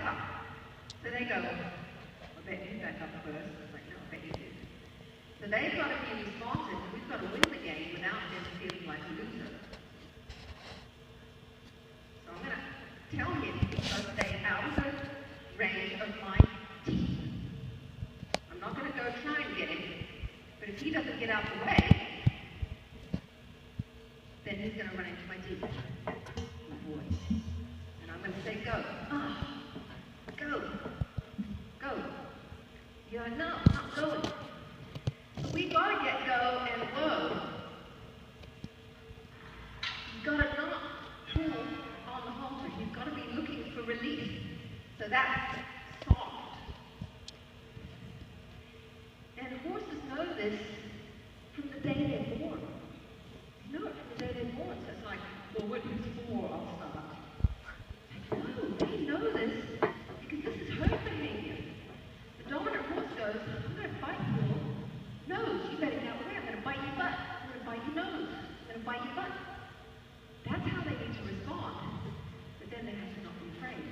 up. So they go, I bet you back up first. It's like, no, I bet you did. So they've got to be responsive. We've got to win the game without them feeling like a loser. So I'm going to tell him to stay out of the range of my teeth. I'm not going to go try and get him, but if he doesn't get out the way, then he's going to run into my teeth. Good boy. And I'm going to say, go. Go. Go. You're like, no, I'm not going. So we got to get go and whoa. You've got to not pull on the halter. You've got to be looking for relief. So that's soft. And horses know this from the day they're born. They know it from the day they're born. So it's like, well, when he's 4, I'll start. No, they know this because this is herd behavior. The dominant horse goes, I'm going to fight you. Nose, you better get away. I'm going to bite your butt. I'm going to bite your nose. I'm going to bite your butt. That's how they need to respond. But then they have to not be afraid.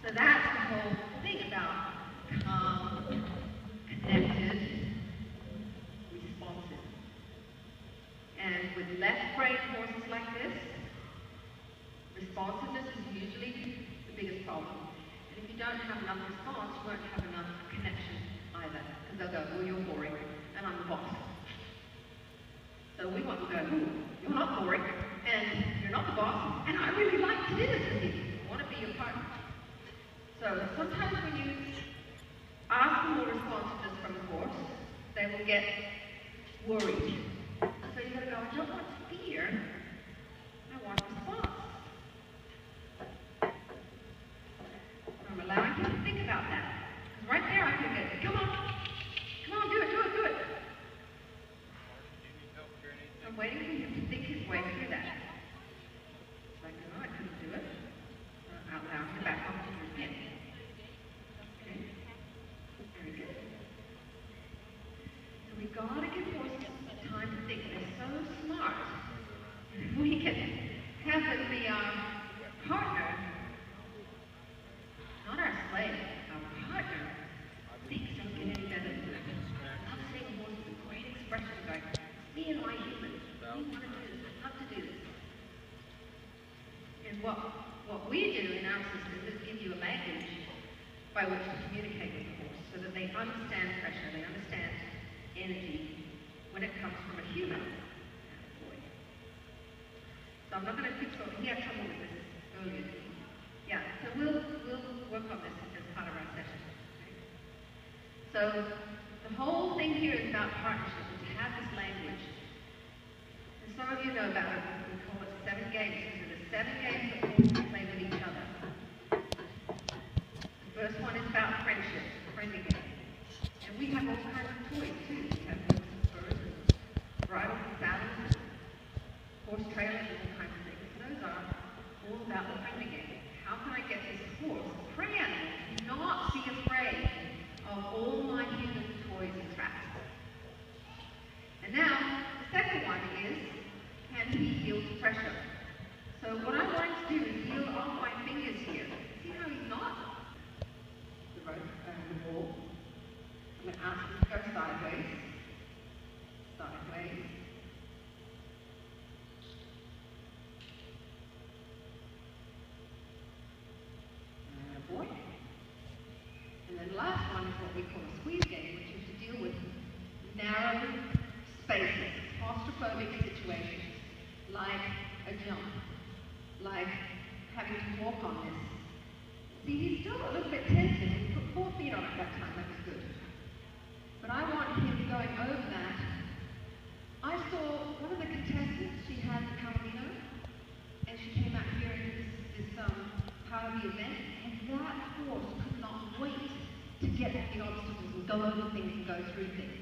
So that's the whole thing about calm, connected, responsive. And with left brain horses like this, responsiveness is usually the biggest problem. And if you don't have enough response, you won't have enough connection either. Because they'll go, well, you're boring, and I'm the boss. So we want to go, you're not boring, and you're not the boss, and I really like to do this with you. I want to be your partner. So sometimes when you ask for more responsiveness from the horse, they will get worried. So you've got to go, I don't want fear, I want response. I'm allowing him to think about that. Because right there I can get, come on, do it. I'm waiting for him to think his way through that. It's like, no, I couldn't do it. I'll allow him to back off to his pin. Okay? Very good. So we've got to give horses time to think. They're so smart. We can have them be our partner, not our slave, our partner. Things don't get any better than that. I'm seeing a horse with a great expression going, me and my human, we want to do this, I love to do this. And what we do in our system is give you a language by which to communicate with the horse so that they understand pressure, they understand energy when it comes from a human. So I'm not going to fix what he had trouble with this earlier. Yeah, so we'll work on this as part of our session. Okay? So the whole thing here is about partnership, is to have this language. And some of you know about it, we call it 7 games. So there's 7 games that horses play with each other. The first one is about friendship, a friendly game. And we have all kinds of toys too. We have hooks and spurs and bridles and saddles and horse trailers and all kinds of things. Those are all about the friendly game. How can I get this horse, prey animal, to not be afraid of all my human toys and traps? And now, the second one is, can he yield to pressure? So what I want to do is yield off my fingers here. See how he's not? The rope, the ball. I'm going to ask him to go sideways. Sideways. Boy. And then the last one is what we call a squeeze game, which is to deal with narrow spaces, claustrophobic situations, like a jump, like having to walk on this. See, he's still a little bit tentative. He put 4 feet on it that time, that was good. But I want him going over that. I saw one of the contestants, she had the Calamino, and she came out here and this part of the event, and that horse could not wait to get at the obstacles and go over things and go through things.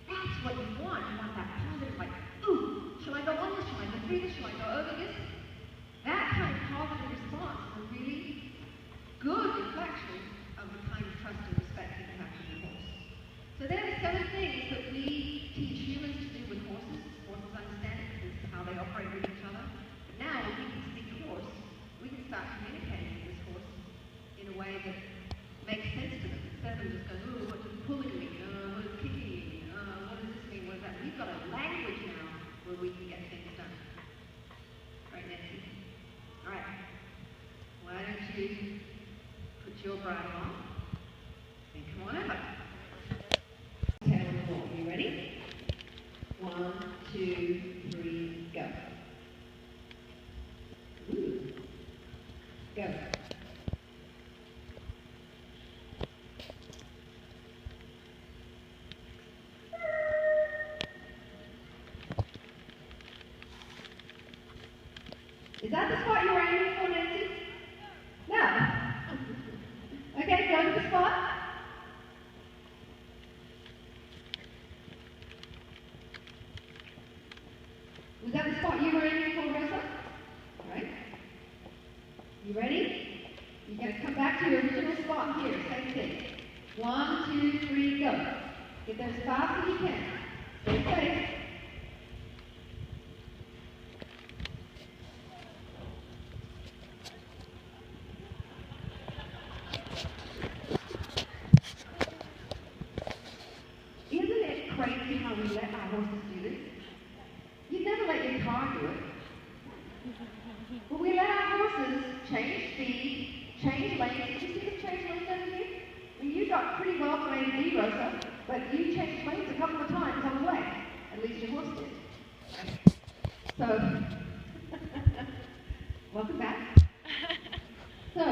That's what you want. You want that positive, like, ooh, shall I go on this? Shall I go through this? Shall I go over this? That kind of positive response is a really good reflection of the kind of trust and respect that you have for your horse. So there are 7 things that we teach humans to do with horses. Horses understand it because this is how they operate with each other. But now, if we can speak horse, we can start communicating with this horse to put your bridle on and come on over. Tail on the wall. You ready? 1, 2, 3, go. Ooh. Go. Is that the spot you were aiming for, Nancy? No. Okay, go to the spot. Was that the spot you were aiming for, Rosa? All right. You ready? You're going to come back to your original spot here. Same thing. 1, 2, 3, go. Get there as fast as you can. Stay safe. Isn't it crazy how we let our horses do this? You'd never let your car do it. But we let our horses change speed, change lanes. Did you see them change lanes over here? I mean, you got pretty well from A to B, Rosa, but you changed lanes a couple of times on the way. At least your horse did. So, welcome back. So,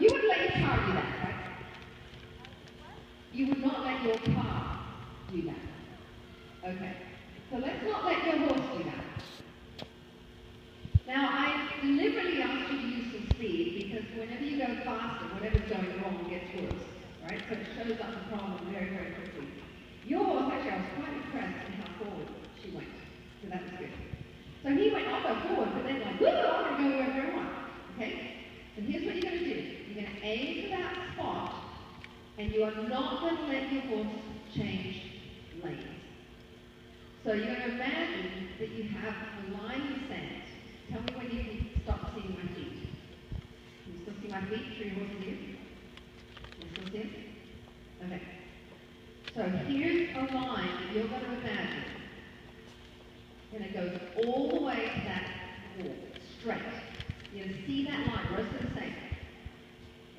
you wouldn't let your car do that, right? You would not let your car do that. Okay. So let's not let your horse do that. Now, I deliberately asked you to use some speed because whenever you go faster, whatever's going wrong gets worse, right? So it shows up the problem very, very quickly. Your horse, actually, I was quite impressed in how forward she went. So that was good. So he went, I'll go forward, but then like, woo, I'm going to go wherever I want. Okay? So here's what you're going to do. You're going to aim for that spot, and you are not going to let your horse change lanes. So you're going to imagine that you have a line in the sand. Tell me when you can stop seeing my feet. Can you still see my feet through your horse's ears? You still see it? Okay. So here's a line that you're going to imagine. And it goes all the way to that wall, straight. You're going to see that line, Rosa's going to say.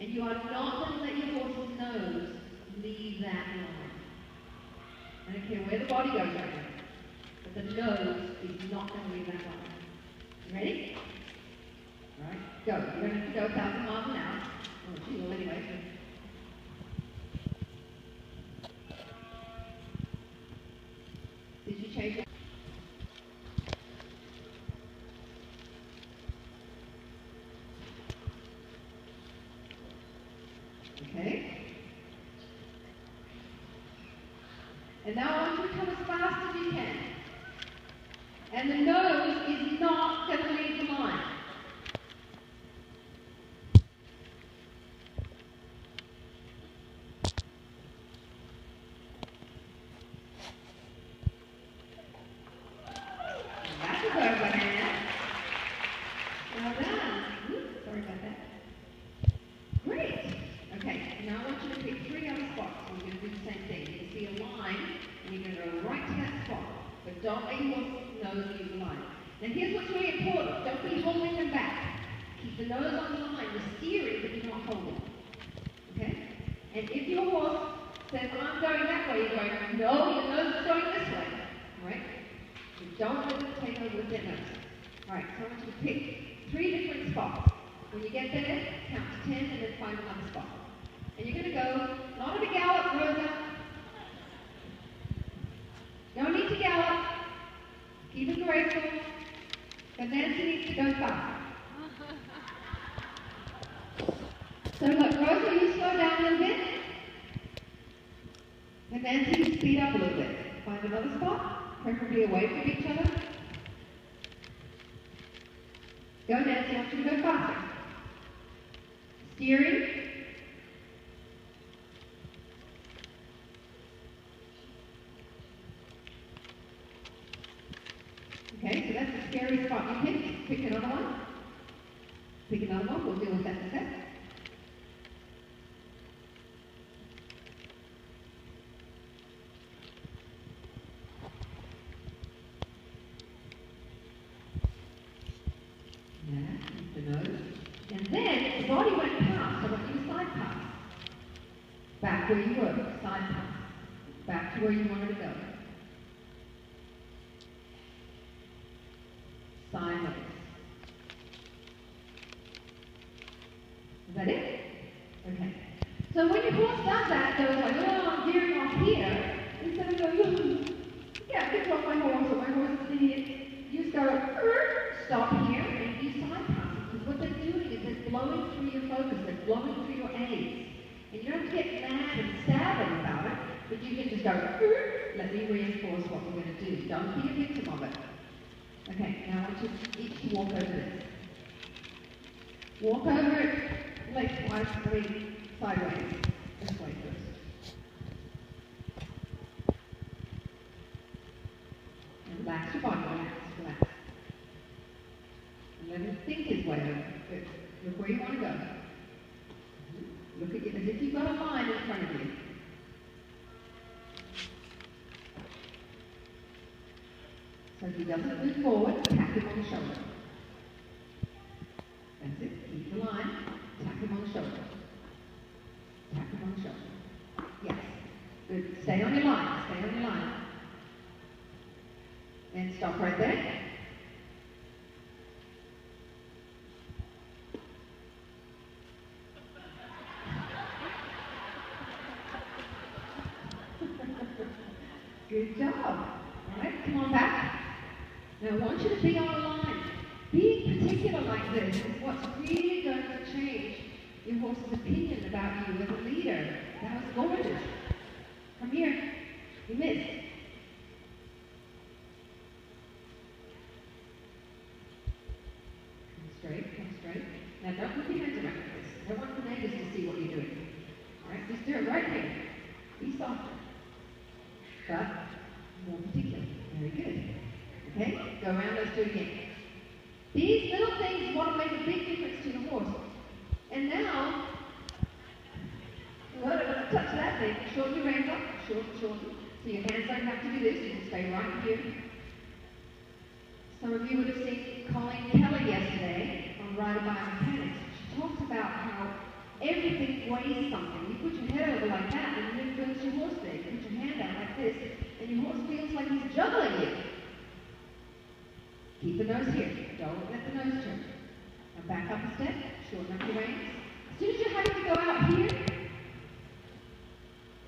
And you are not going to let your horse's nose leave that line. I don't care where the body goes right now. But the nose is not going to leave that line. You ready? All right, go. You're going to have to go 1,000 miles an hour. Oh, she will anyway. Did you change it? Okay. And now I want you to come as fast as you can. And the nose is not going to leave the line. That's a good one, Anna. Well done. Oops, sorry about that. Great. Okay, now I want you to pick 3 other spots. We're going to do the same thing. You're going to see a line, and you're going to go right to that spot. But don't let your nose leave the line. Now here's what's really important. Don't be holding them back. Keep the nose on the line. You're steering, but you're not holding. Okay? And if your horse says, I'm going that way, you're going, no, your nose is going this way. Alright? So don't let them take over with their nose. Alright, so I want you to pick 3 different spots. When you get there, count to 10 and then find another spot. And you're going to go, not at a gallop, Rosa. No need to gallop. Keep it graceful. But Nancy needs to go fast. So look, Rosa, you slow down a little bit. And Nancy, you speed up a little bit. Find another spot, preferably away from each other. Go, Nancy, I want you to go faster. Steering. Okay, so that's a scary spot you pick. Pick another one. Pick another one. We'll deal with that in a sec. Yeah, keep the nose. And then the body went back where you were, side pass, back to where you wanted to go. Sideways. Is that it? Okay. So when your horse does that, goes like, oh, I'm gearing off here, instead of going, oh, yeah, get off my horse, or my horse is an idiot, you just go, stop here, and do side passes. Because what they're doing is they're blowing through your focus, they're blowing through your aids. And you don't have to get mad and savage about it, but you can just go, let me reinforce what we're going to do. Don't be a victim of it. Okay, now I want you each to walk over this. Walk over it lengthwise, sideways. This way first. And relax your body, relax. And let him think his way over. Good. Look where you want to go. Look at it as if you've got a line in front of you. So if he doesn't move forward, tap him on the shoulder. That's it. Keep the line. Tap him on the shoulder. Tap him on the shoulder. Yes. Good. Stay on your line. Stay on your line. And stop right there. Good job. All right, come on back. Now I want you to be on a line. Being particular like this is what's really going to change your horse's opinion about you as a leader. That was gorgeous. Come here. You missed. Come straight, come straight. Now don't put your hands around like this. I don't want the neighbors to see what you're doing. All right, just do it right here. Be softer. But more particular. Very good. Okay? Go around, let's do it again. These little things want to make a big difference to the horse. And now, well, I'm going to touch that thing. Shorten your reins up. Shorten. So your hands don't have to do this. You can stay right here. Some of you would have seen Colleen Kelly yesterday on Rider by Mechanics. She talks about how everything weighs something. You put your head over like that, and then builds your horse there. You put your hand out like this, and your horse feels like he's juggling you. Keep the nose here. Don't let the nose turn. Now back up a step. Shorten up your reins. As soon as you're having to go out here,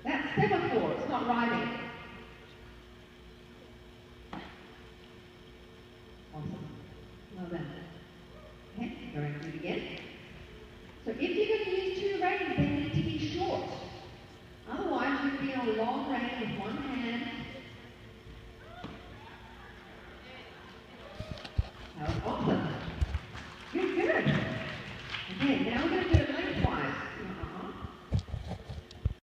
that's semaphore. It's not riding. Awesome. Well done. Okay, go ahead and do it again. So if you're going to use two reins, they need to be short. Otherwise, you'll be on a long rein with one hand. That was awesome.